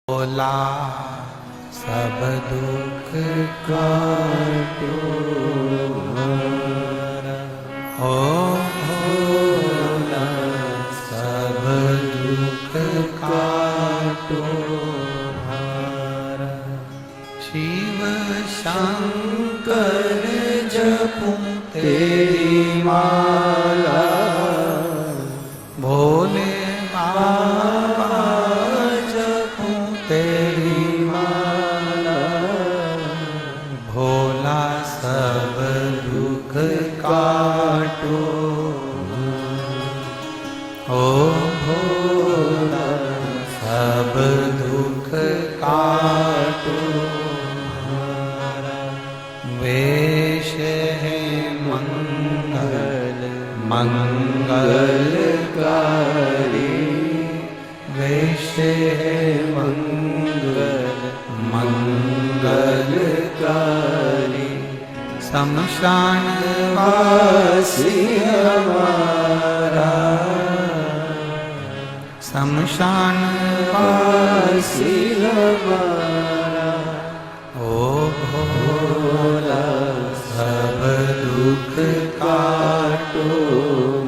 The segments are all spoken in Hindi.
भोला सब दुख काटो हो भोला सब दुख काटो शिव शंकर जपूं तेरी माला भोले बाबा जपूं तेरी माला भोला सब दुख काटो ओ भोला सब दुख काटो वेश है मंगल मंगलकारी वेश है मंगल मंगलकारी शमशान वासी हमारा शमशान वासी हमारा ओ भोला सब दुख काटो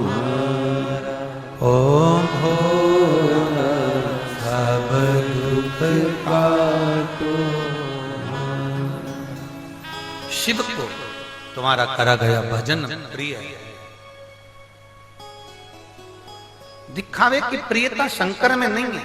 मारा ओ भोला सब दुख काटो मारा। शिव को तुम्हारा करा गया भजन प्रिय है। दिखावे की प्रियता शंकर में नहीं है,